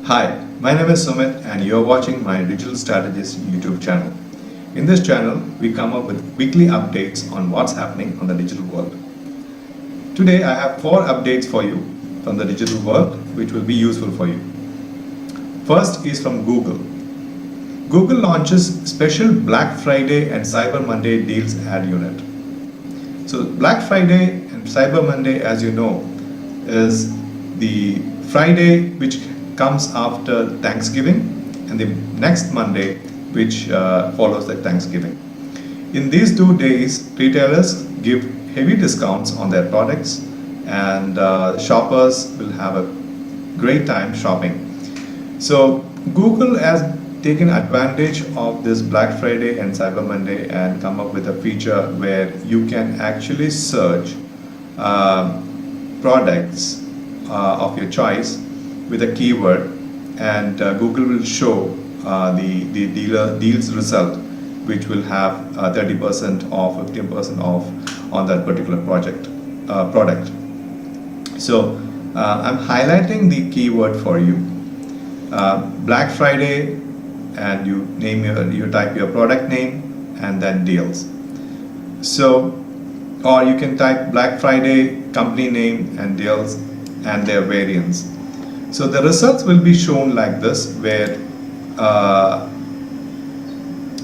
Hi, my name is Sumit and you're watching my Digital Strategist YouTube channel. In this channel, we come up with weekly updates on what's happening on the digital world. Today, I have 4 updates for you from the digital world which will be useful for you. First is from Google. Google launches special Black Friday and Cyber Monday deals ad unit. So Black Friday and Cyber Monday, as you know, is the Friday which comes after Thanksgiving and the next Monday which follows the Thanksgiving. In these 2 days, retailers give heavy discounts on their products and shoppers will have a great time shopping. So Google has taken advantage of this Black Friday and Cyber Monday and come up with a feature where you can actually search products of your choice with a keyword, and Google will show the deals result, which will have 30% off, 15% off on that particular product. So I'm highlighting the keyword for you, Black Friday, and you type your product name and then deals. So, or you can type Black Friday company name and deals and their variants. So the results will be shown like this, where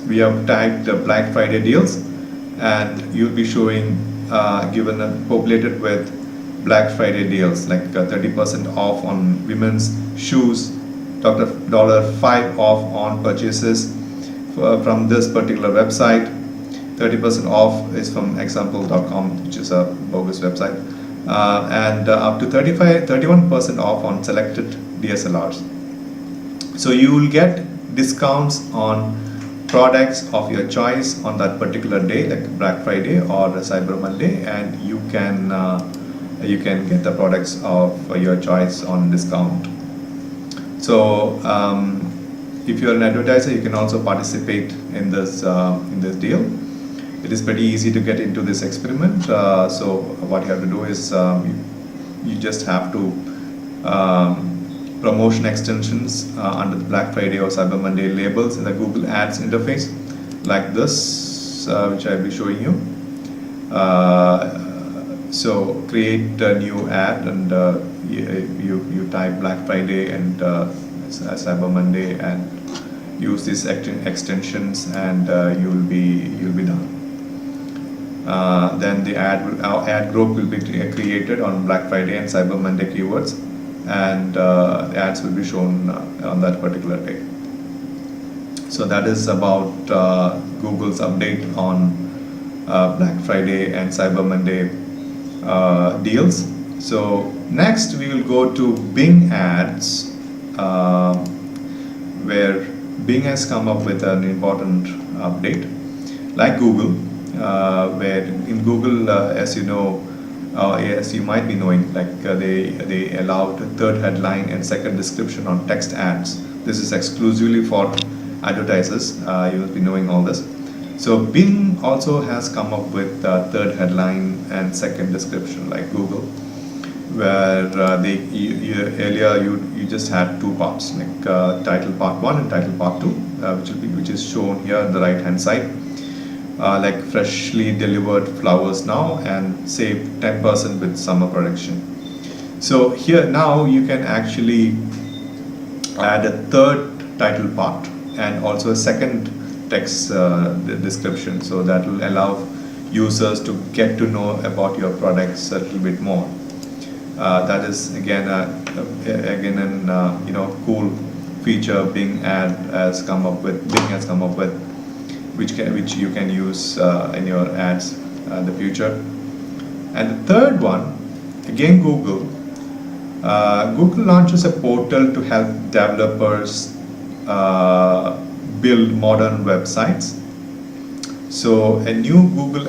we have typed Black Friday deals and you'll be showing populated with Black Friday deals like 30% off on women's shoes, $5 off on purchases from this particular website. 30% off is from example.com, which is a bogus website, and up to 31% off on selected DSLRs. So you will get discounts on products of your choice on that particular day, like Black Friday or Cyber Monday, and you can get the products of your choice on discount. So if you're an advertiser, you can also participate in this deal. It is pretty easy to get into this experiment. So what you have to do is you just have to promotion extensions under the Black Friday or Cyber Monday labels in the Google Ads interface, like this, which I'll be showing you. So create a new ad and you type Black Friday and Cyber Monday and use these extensions, and you'll be done. Then our ad group will be created on Black Friday and Cyber Monday keywords, and the ads will be shown on that particular day. So that is about Google's update on Black Friday and Cyber Monday deals. So next we will go to Bing ads, where Bing has come up with an important update, like Google, where in Google, as you know, as you might be knowing, like they allowed third headline and second description on text ads. This is exclusively for advertisers. You will be knowing all this. So Bing also has come up with third headline and second description like Google, where earlier you just had 2 parts, like title part 1 and title part 2, which is shown here on the right hand side, like freshly delivered flowers now and save 10% with summer production. So here now you can actually add a third title part and also a second text description, so that will allow users to get to know about your products a little bit more. That is again an cool feature Bing has come up with, which you can use in your ads in the future. And the third one, again Google launches a portal to help developers build modern websites. So a new Google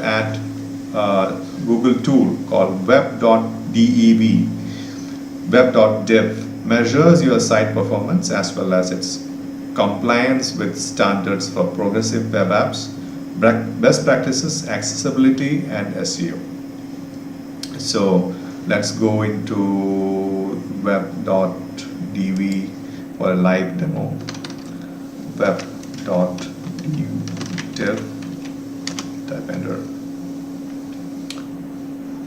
tool called web.dev measures your site performance as well as its compliance with standards for progressive web apps, best practices, accessibility, and SEO. So let's go into web.dv for a live demo. Web.dev, type enter.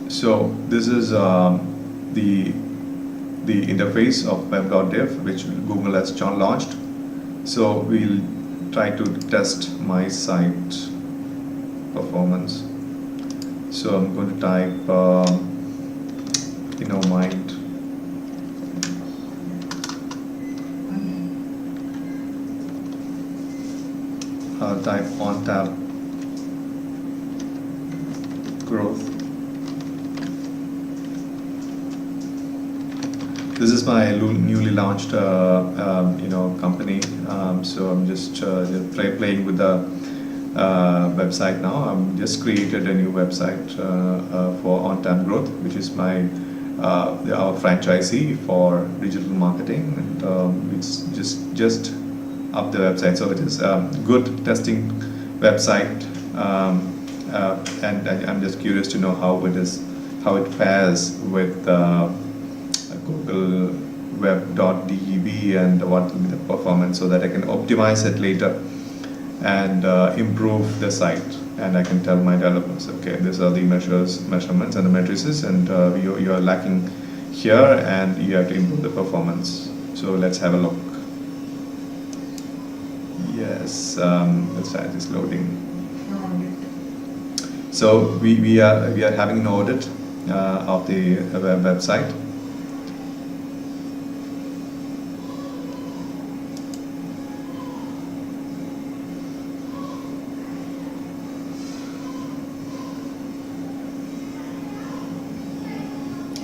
So this is the interface of web.dev which Google has launched. So we'll try to test my site performance. So I'm going to type mind. I'll type on tab growth. This is my newly launched company, so I'm just playing with the website now. I'm just created a new website for On Tab Growth, which is my our franchisee for digital marketing, and it's just up the website. So it is a good testing website, and I'm just curious to know how it fares with Google Web.dev and what will be the performance, so that I can optimize it later and improve the site, and I can tell my developers, okay, these are the measurements and the matrices, and you are lacking here, and you have to improve the performance. So let's have a look. Yes, the site is loading. So we are having an audit of the website.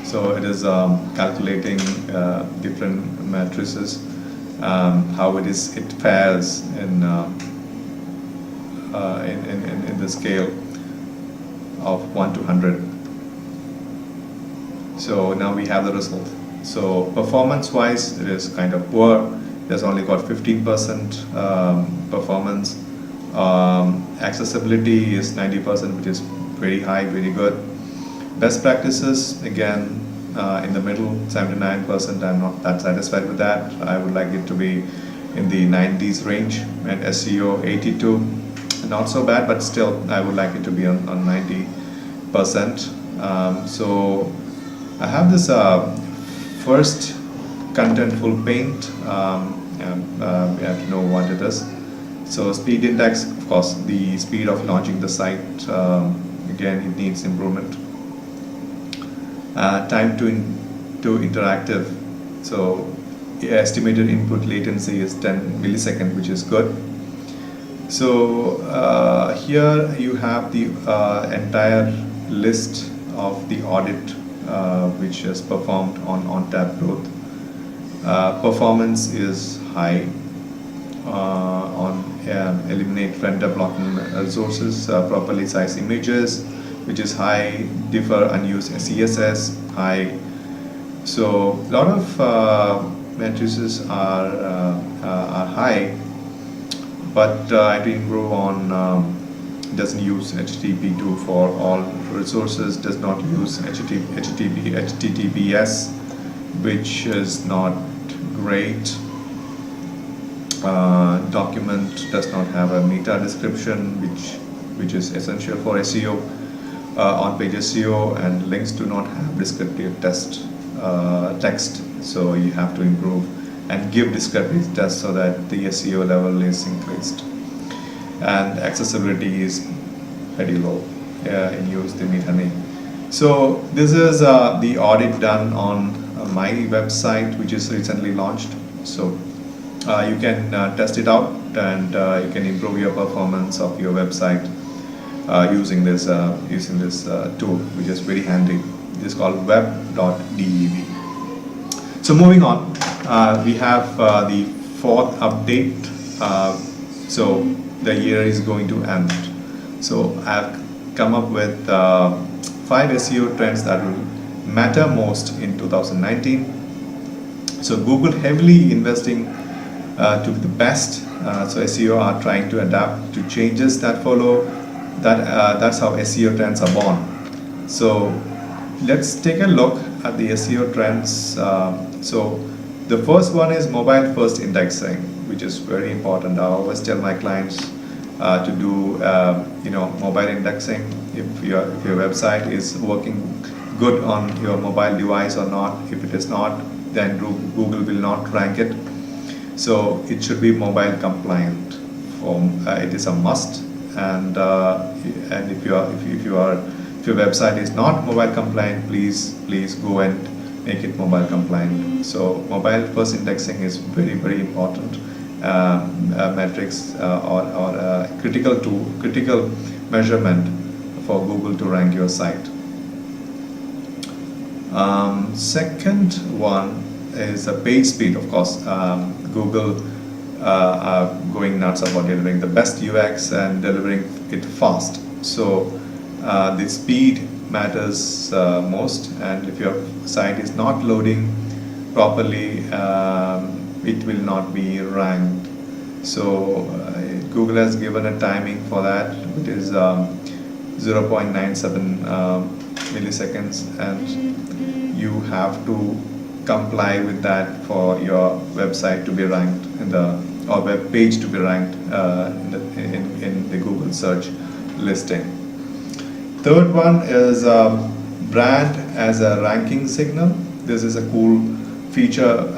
So it is calculating different matrices, how it fares in the scale of 1 to 100. So now we have the result. So performance-wise, it is kind of poor. There's only got 15% performance. Accessibility is 90%, which is very high, very good. Best practices, again, in the middle, 79%. I'm not that satisfied with that. I would like it to be in the 90s range, and SEO 82, not so bad, but still I would like it to be on 90%. So I have this first contentful paint. We have to know what it is. So speed index, of course, the speed of launching the site, again, it needs improvement. Time to interactive, so estimated input latency is 10 milliseconds, which is good. So here you have the entire list of the audit which is performed on tab growth. Performance is high on eliminate render blocking resources, properly size images, which is high, differ unused CSS, high. So a lot of matrices are high, but I have to improve on doesn't use HTTP2 for all resources, does not use HTTPS, which is not great. Document does not have a meta description, which is essential for SEO. On-page SEO, and links do not have descriptive text, so you have to improve and give descriptive text so that the SEO level is increased. And accessibility is very low in use the meta name. So this is the audit done on my website, which is recently launched. So you can test it out, and you can improve your performance of your website using this tool, which is very handy. It is called web.dev. So moving on, we have the fourth update. So the year is going to end. So I've come up with 5 SEO trends that will matter most in 2019. So Google heavily investing to the best. So SEO are trying to adapt to changes that follow. That's how SEO trends are born. So let's take a look at the SEO trends. So The first one is mobile first indexing, which is very important. I always tell my clients to do mobile indexing. If your website is working good on your mobile device or not. If it is not, then Google will not rank it. So it should be mobile compliant. It is a must. And if your website is not mobile compliant, please go and make it mobile compliant. So mobile first indexing is very important metrics or critical measurement for Google to rank your site. Second one is the page speed. Of course, Google are going nuts about delivering the best UX and delivering it fast. So the speed matters most, and if your site is not loading properly, it will not be ranked. So Google has given a timing for that. It is 0.97 milliseconds, and you have to comply with that for your website to be ranked or web page to be ranked in the Google search listing. Third one is brand as a ranking signal. This is a cool feature.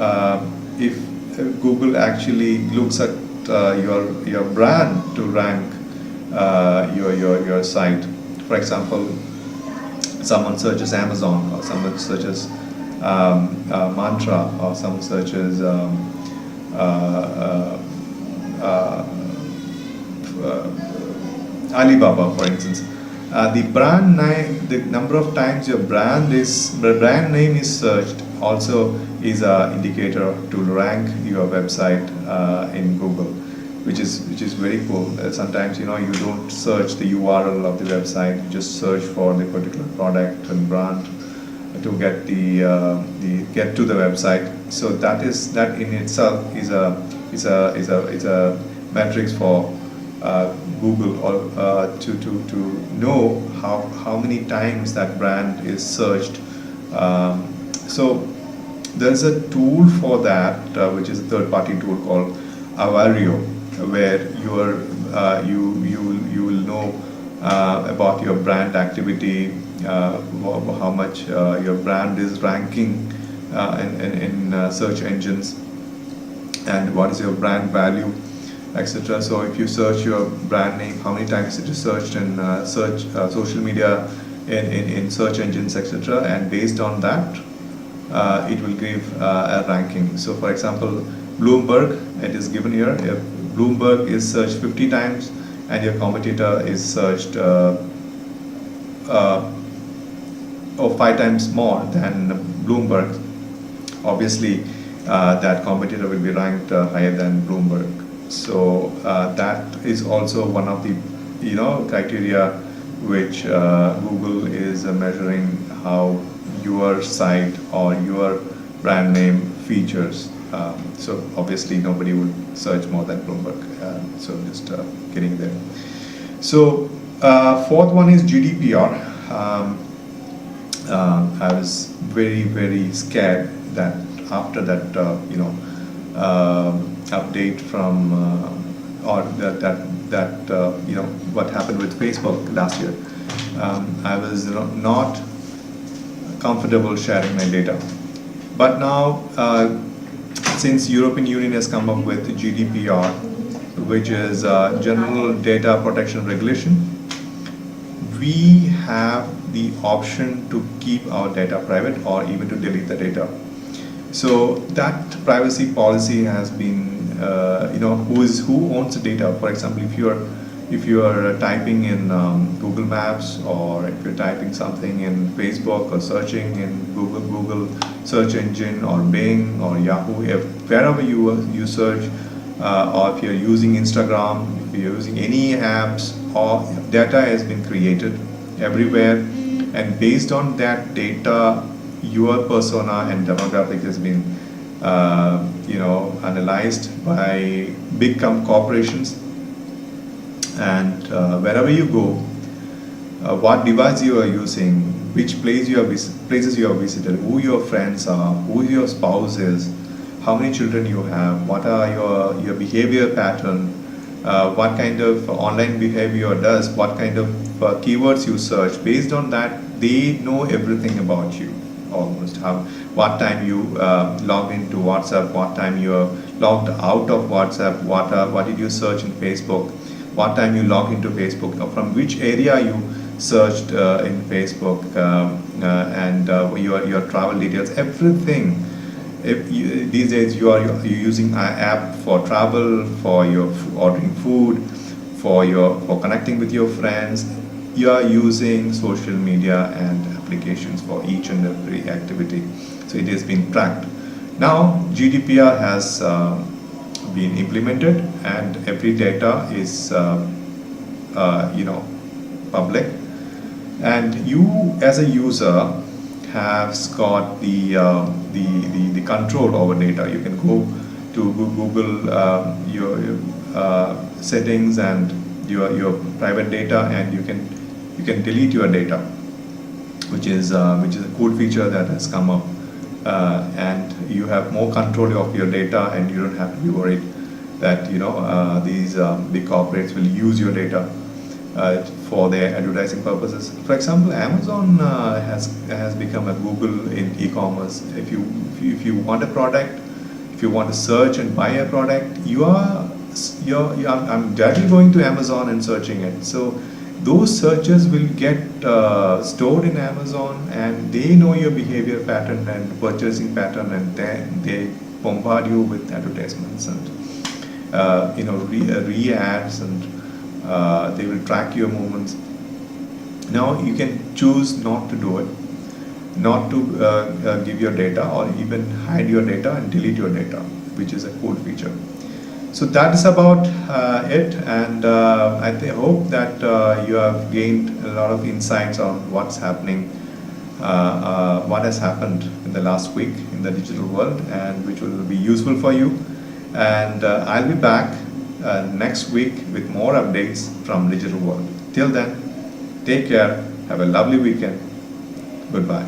If Google actually looks at your brand to rank your site. For example, someone searches Amazon, or someone searches Mantra, or someone searches Alibaba, for instance. The brand name, the number of times your brand name is searched, also is an indicator to rank your website in Google, which is very cool. Sometimes you don't search the URL of the website; you just search for the particular product and brand to get get to the website. So that in itself is a metrics for Google or to know how many times that brand is searched. So there's a tool for that, which is a third-party tool called Avario, where you will know about your brand activity, how much your brand is ranking in search engines, and what is your brand value, etc. So if you search your brand name, how many times it is searched in social media, in search engines, etc. And based on that, it will give a ranking. So for example, Bloomberg, it is given here. If Bloomberg is searched 50 times and your competitor is searched 5 times more than Bloomberg, obviously that competitor will be ranked higher than Bloomberg. So that is also one of the criteria which Google is measuring how your site or your brand name features. So obviously nobody would search more than Bloomberg. So just getting there. So fourth one is GDPR. I was very scared that after that update from or that what happened with Facebook last year. I was not comfortable sharing my data, but now since European Union has come up with GDPR, which is General Data Protection Regulation, we have the option to keep our data private or even to delete the data. So that privacy policy has been, who owns the data. For example, if you are typing in Google Maps, or if you're typing something in Facebook, or searching in Google search engine, or Bing or Yahoo, wherever you search, or if you're using Instagram, if you're using any apps, or data has been created everywhere, and based on that data, your persona and demographic has been analyzed by big corporations, and wherever you go, what device you are using, which places you have visited, who your friends are, who your spouse is. how many children you have, what are your behavior pattern, what kind of online behavior does, what kind of keywords you search. Based on that, they know everything about you almost. What time you logged into WhatsApp, what time you logged out of WhatsApp, what did you search in Facebook, what time you log into Facebook, from which area you searched in Facebook, and your travel details, everything. These days you're using an app for travel, for your ordering food, for connecting with your friends. You are using social media and applications for each and every activity. So it has been tracked. Now GDPR has been implemented, and every data is public, and you as a user have got the control over data. You can go to Google your settings and your private data, and you can delete your data, which is a cool feature that has come up, and you have more control of your data, and you don't have to be worried that these big corporates will use your data for their advertising purposes. For example, Amazon has become a Google in e-commerce. If you want a product, if you want to search and buy a product, I'm directly going to Amazon and searching it. So those searches will get stored in Amazon, and they know your behavior pattern and purchasing pattern, and then they bombard you with advertisements and re-ads, and they will track your movements. Now you can choose not to do it, not to give your data, or even hide your data and delete your data, which is a cool feature. So that's about it, and I hope that you have gained a lot of insights on what's happening, what has happened in the last week in the digital world, and which will be useful for you. And I'll be back next week with more updates from digital world. Till then, take care, have a lovely weekend, goodbye.